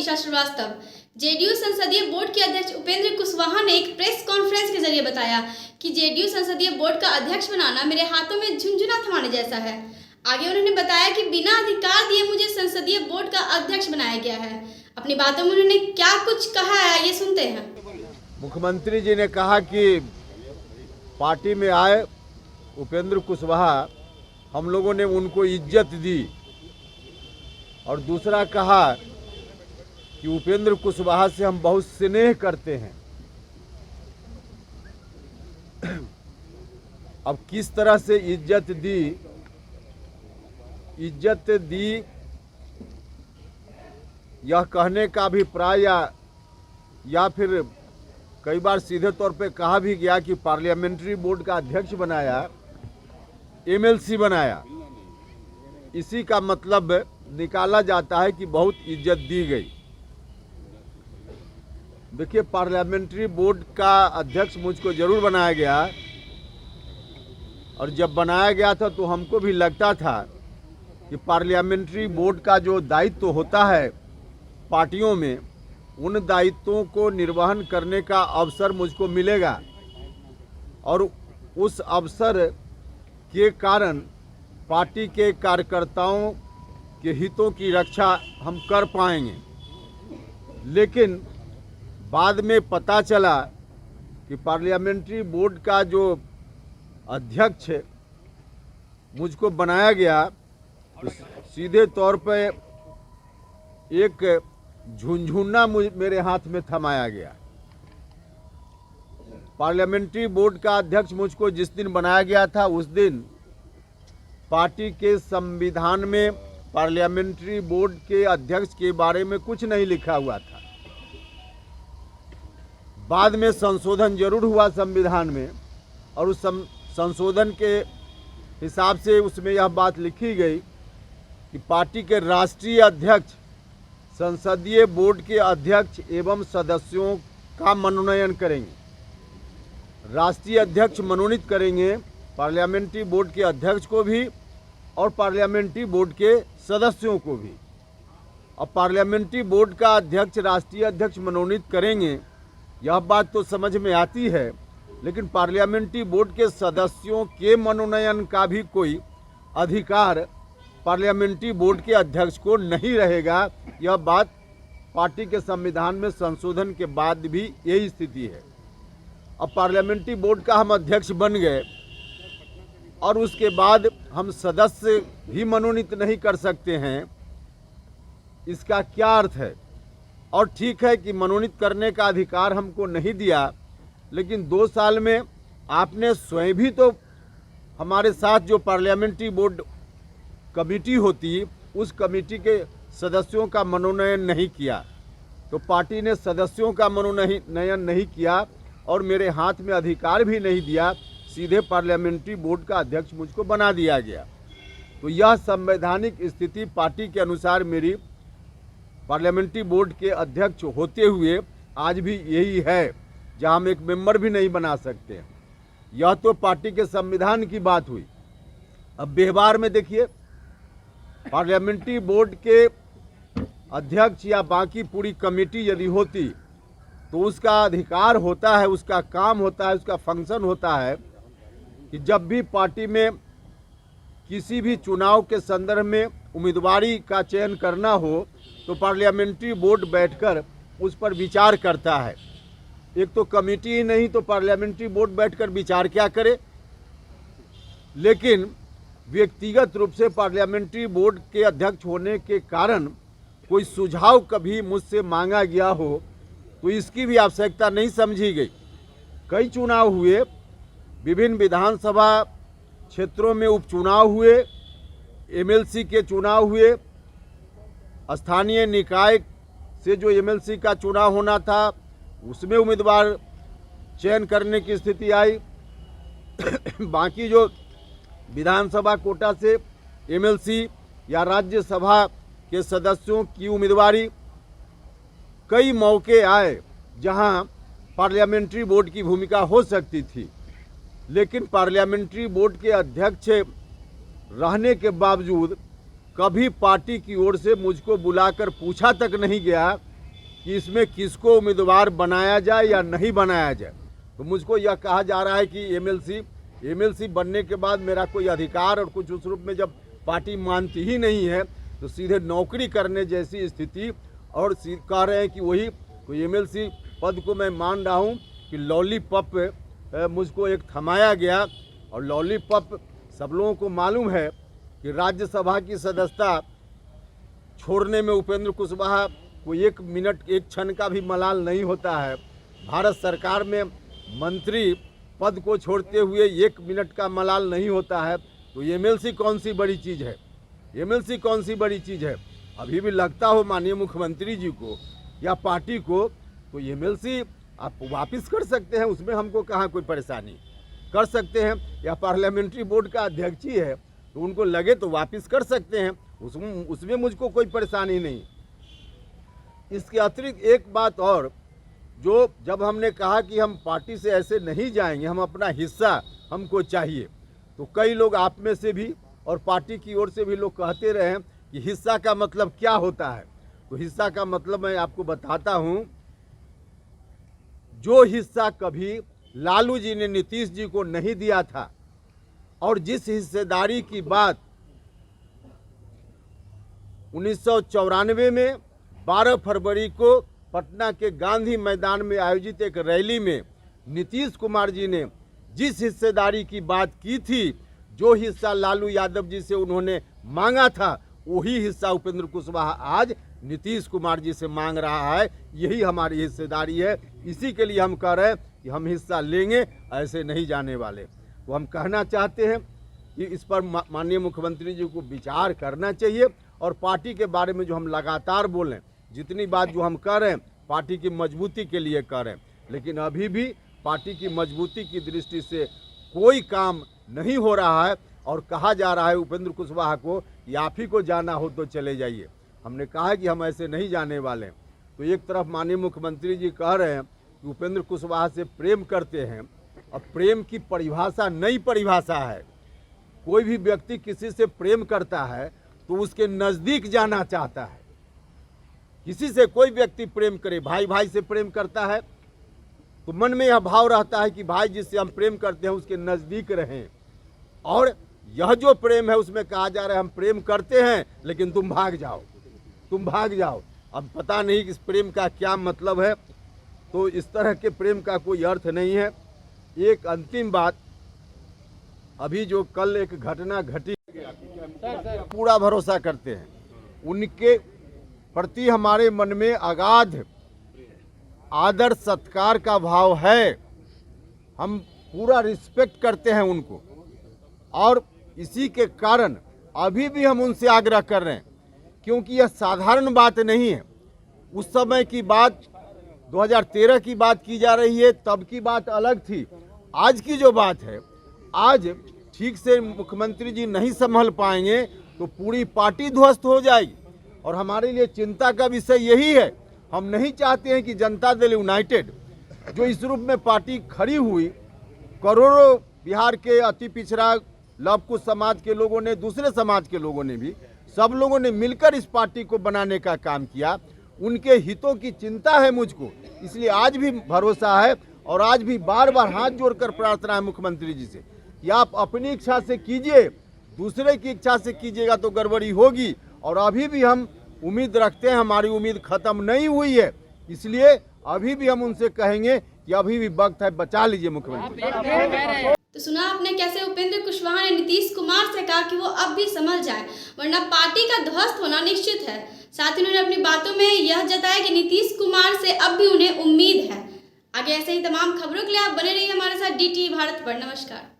Manisha Srivastava. JDU संसदीय board के अध्यक्ष उपेंद्र कुशवाहा ने एक प्रेस कॉन्फ्रेंस के जरिए बताया कि जेडीयू संसदीय बोर्ड का अध्यक्ष बनाना मेरे हाथों में झुनझुना थमाने जैसा है। आगे उन्होंने बताया कि बिना अधिकार दिए मुझे संसदीय बोर्ड का अध्यक्ष बनाया गया है। अपनी बातों में उन्होंने क्या कुछ कहा है, ये सुनते हैं। मुख्यमंत्री जी ने कहा कि पार्टी में आए उपेंद्र कुशवाहा, हम लोगों ने उनको इज्जत दी, और दूसरा कहा कि उपेंद्र कुशवाहा से हम बहुत स्नेह करते हैं। अब किस तरह से इज्जत दी यह कहने का अभिप्राय या फिर कई बार सीधे तौर पे कहा भी गया कि पार्लियामेंट्री बोर्ड का अध्यक्ष बनाया, एमएलसी बनाया, इसी का मतलब निकाला जाता है कि बहुत इज्जत दी गई। देखिए, पार्लियामेंट्री बोर्ड का अध्यक्ष मुझको जरूर बनाया गया, और जब बनाया गया था तो हमको भी लगता था कि पार्लियामेंट्री बोर्ड का जो दायित्व होता है पार्टियों में, उन दायित्वों को निर्वहन करने का अवसर मुझको मिलेगा, और उस अवसर के कारण पार्टी के कार्यकर्ताओं के हितों की रक्षा हम कर पाएंगे। लेकिन बाद में पता चला कि पार्लियामेंट्री बोर्ड का जो अध्यक्ष मुझको बनाया गया, तो सीधे तौर पे एक झुनझुना मेरे हाथ में थमाया गया। पार्लियामेंट्री बोर्ड का अध्यक्ष मुझको जिस दिन बनाया गया था, उस दिन पार्टी के संविधान में पार्लियामेंट्री बोर्ड के अध्यक्ष के बारे में कुछ नहीं लिखा हुआ था। बाद में संशोधन जरूर हुआ संविधान में, और उस संशोधन के हिसाब से उसमें यह बात लिखी गई कि पार्टी के राष्ट्रीय अध्यक्ष संसदीय बोर्ड के अध्यक्ष एवं सदस्यों का मनोनयन करेंगे। राष्ट्रीय अध्यक्ष मनोनीत करेंगे पार्लियामेंट्री बोर्ड के अध्यक्ष को भी और पार्लियामेंट्री बोर्ड के सदस्यों को भी। अब पार्लियामेंट्री बोर्ड का अध्यक्ष राष्ट्रीय अध्यक्ष मनोनीत करेंगे, यह बात तो समझ में आती है, लेकिन पार्लियामेंट्री बोर्ड के सदस्यों के मनोनयन का भी कोई अधिकार पार्लियामेंट्री बोर्ड के अध्यक्ष को नहीं रहेगा। यह बात पार्टी के संविधान में संशोधन के बाद भी यही स्थिति है। अब पार्लियामेंट्री बोर्ड का हम अध्यक्ष बन गए, और उसके बाद हम सदस्य भी मनोनीत नहीं कर सकते हैं, इसका क्या अर्थ है? और ठीक है कि मनोनीत करने का अधिकार हमको नहीं दिया, लेकिन 2 साल में आपने स्वयं भी तो हमारे साथ जो पार्लियामेंट्री बोर्ड कमेटी होती, उस कमेटी के सदस्यों का मनोनयन नहीं किया। तो पार्टी ने सदस्यों का मनोनयन नहीं किया और मेरे हाथ में अधिकार भी नहीं दिया, सीधे पार्लियामेंट्री बोर्ड का अध्यक्ष मुझको बना दिया गया। तो यह संवैधानिक स्थिति पार्टी के अनुसार मेरी पार्लियामेंट्री बोर्ड के अध्यक्ष होते हुए आज भी यही है, जहां हम एक मेंबर भी नहीं बना सकते। यह तो पार्टी के संविधान की बात हुई। अब व्यवहार में देखिए, पार्लियामेंट्री बोर्ड के अध्यक्ष या बाकी पूरी कमेटी यदि होती तो उसका अधिकार होता है, उसका काम होता है, उसका फंक्शन होता है कि जब भी पार्टी में किसी भी चुनाव के संदर्भ में उम्मीदवारी का चयन करना हो तो पार्लियामेंट्री बोर्ड बैठकर उस पर विचार करता है। एक तो कमेटी ही नहीं तो पार्लियामेंट्री बोर्ड बैठकर विचार क्या करे। लेकिन व्यक्तिगत रूप से पार्लियामेंट्री बोर्ड के अध्यक्ष होने के कारण कोई सुझाव कभी मुझसे मांगा गया हो तो इसकी भी आवश्यकता नहीं समझी गई। कई चुनाव हुए, विभिन्न विधानसभा क्षेत्रों में उपचुनाव हुए, एमएलसी के चुनाव हुए, स्थानीय निकाय से जो एमएलसी का चुनाव होना था उसमें उम्मीदवार चयन करने की स्थिति आई। बाकी जो विधानसभा कोटा से एमएलसी या राज्यसभा के सदस्यों की उम्मीदवारी, कई मौके आए जहां पार्लियामेंट्री बोर्ड की भूमिका हो सकती थी, लेकिन पार्लियामेंट्री बोर्ड के अध्यक्ष रहने के बावजूद कभी पार्टी की ओर से मुझको बुलाकर पूछा तक नहीं गया कि इसमें किसको उम्मीदवार बनाया जाए या नहीं बनाया जाए। तो मुझको यह कहा जा रहा है कि एमएलसी बनने के बाद मेरा कोई अधिकार और कुछ उस रूप में जब पार्टी मानती ही नहीं है तो सीधे नौकरी करने जैसी स्थिति, और कह रहे हैं कि वही कोई एमएलसी पद को मैं मान रहा हूँ कि लॉलीपॉप मुझको एक थमाया गया। और लॉलीपॉप सब लोगों को मालूम है कि राज्यसभा की सदस्यता छोड़ने में उपेंद्र कुशवाहा को एक मिनट एक क्षण का भी मलाल नहीं होता है। भारत सरकार में मंत्री पद को छोड़ते हुए एक मिनट का मलाल नहीं होता है। तो एमएलसी कौन सी बड़ी चीज़ है? एमएलसी कौन सी बड़ी चीज़ है? अभी भी लगता हो माननीय मुख्यमंत्री जी को या पार्टी को, तो एमएलसी आप वापस कर सकते हैं, उसमें हमको कहाँ कोई परेशानी, कर सकते हैं। या पार्लियामेंट्री बोर्ड का अध्यक्ष ही है तो उनको लगे तो वापस कर सकते हैं, उसमें मुझको कोई परेशानी नहीं। इसके अतिरिक्त एक बात और, जो जब हमने कहा कि हम पार्टी से ऐसे नहीं जाएंगे, हम अपना हिस्सा हमको चाहिए, तो कई लोग आप में से भी और पार्टी की ओर से भी लोग कहते रहे हैं कि हिस्सा का मतलब क्या होता है। तो हिस्सा का मतलब मैं आपको बताता हूं। जो हिस्सा कभी लालू जी ने नीतीश जी को नहीं दिया था और जिस हिस्सेदारी की बात 1994 में 12 फरवरी को पटना के गांधी मैदान में आयोजित एक रैली में नीतीश कुमार जी ने जिस हिस्सेदारी की बात की थी, जो हिस्सा लालू यादव जी से उन्होंने मांगा था, वही हिस्सा उपेंद्र कुशवाहा आज नीतीश कुमार जी से मांग रहा है। यही हमारी हिस्सेदारी है। इसी के लिए हम कह रहे हैं कि हम हिस्सा लेंगे, ऐसे नहीं जाने वाले। तो हम कहना चाहते हैं कि इस पर माननीय मुख्यमंत्री जी को विचार करना चाहिए। और पार्टी के बारे में जो हम लगातार बोलें, जितनी बात जो हम कर रहे हैं पार्टी की मजबूती के लिए कर रहे हैं, लेकिन अभी भी पार्टी की मजबूती की दृष्टि से कोई काम नहीं हो रहा है। और कहा जा रहा है उपेंद्र कुशवाहा को कि आप ही को जाना हो तो चले जाइए। हमने कहा है कि हम ऐसे नहीं जाने वाले। तो एक तरफ माननीय मुख्यमंत्री जी कह रहे हैं कि उपेंद्र कुशवाहा से प्रेम करते हैं। अब प्रेम की परिभाषा नई परिभाषा है। कोई भी व्यक्ति किसी से प्रेम करता है तो उसके नज़दीक जाना चाहता है। किसी से कोई व्यक्ति प्रेम करे, भाई भाई से प्रेम करता है तो मन में यह भाव रहता है कि भाई जिससे हम प्रेम करते हैं उसके नज़दीक रहें। और यह जो प्रेम है उसमें कहा जा रहा है हम प्रेम करते हैं लेकिन तुम भाग जाओ, तुम भाग जाओ। अब पता नहीं कि इस प्रेम का क्या मतलब है। तो इस तरह के प्रेम का कोई अर्थ नहीं है। एक अंतिम बात, अभी जो कल एक घटना घटी, पूरा भरोसा करते हैं, उनके प्रति हमारे मन में अगाध आदर सत्कार का भाव है। हम पूरा रिस्पेक्ट करते हैं उनको, और इसी के कारण अभी भी हम उनसे आग्रह कर रहे हैं, क्योंकि यह साधारण बात नहीं है। उस समय की बात 2013 की बात की जा रही है, तब की बात अलग थी। आज की जो बात है, आज ठीक से मुख्यमंत्री जी नहीं संभल पाएंगे तो पूरी पार्टी ध्वस्त हो जाएगी। और हमारे लिए चिंता का विषय यही है। हम नहीं चाहते हैं कि जनता दल यूनाइटेड जो इस रूप में पार्टी खड़ी हुई, करोड़ों बिहार के अति पिछड़ा लव कुश समाज के लोगों ने, दूसरे समाज के लोगों ने भी, सब लोगों ने मिलकर इस पार्टी को बनाने का काम किया। उनके हितों की चिंता है मुझको, इसलिए आज भी भरोसा है और आज भी बार बार हाथ जोड़कर प्रार्थना है मुख्यमंत्री जी से कि आप अपनी इच्छा से कीजिए, दूसरे की इच्छा से कीजिएगा तो गड़बड़ी होगी। और अभी भी हम उम्मीद रखते हैं, हमारी उम्मीद खत्म नहीं हुई है, इसलिए अभी भी हम उनसे कहेंगे कि अभी भी वक्त है, बचा लीजिए मुख्यमंत्री। तो सुना आपने कैसे उपेंद्र कुशवाहा ने नीतीश कुमार से कहा कि वो अब भी संभल जाएं, वरना पार्टी का ध्वस्त होना निश्चित है। साथ ही उन्होंने अपनी बातों में यह जताया कि नीतीश कुमार से अब भी उन्हें उम्मीद है। आगे ऐसे ही तमाम खबरों के लिए आप बने रहिए हमारे साथ DTV भारत पर। नमस्कार।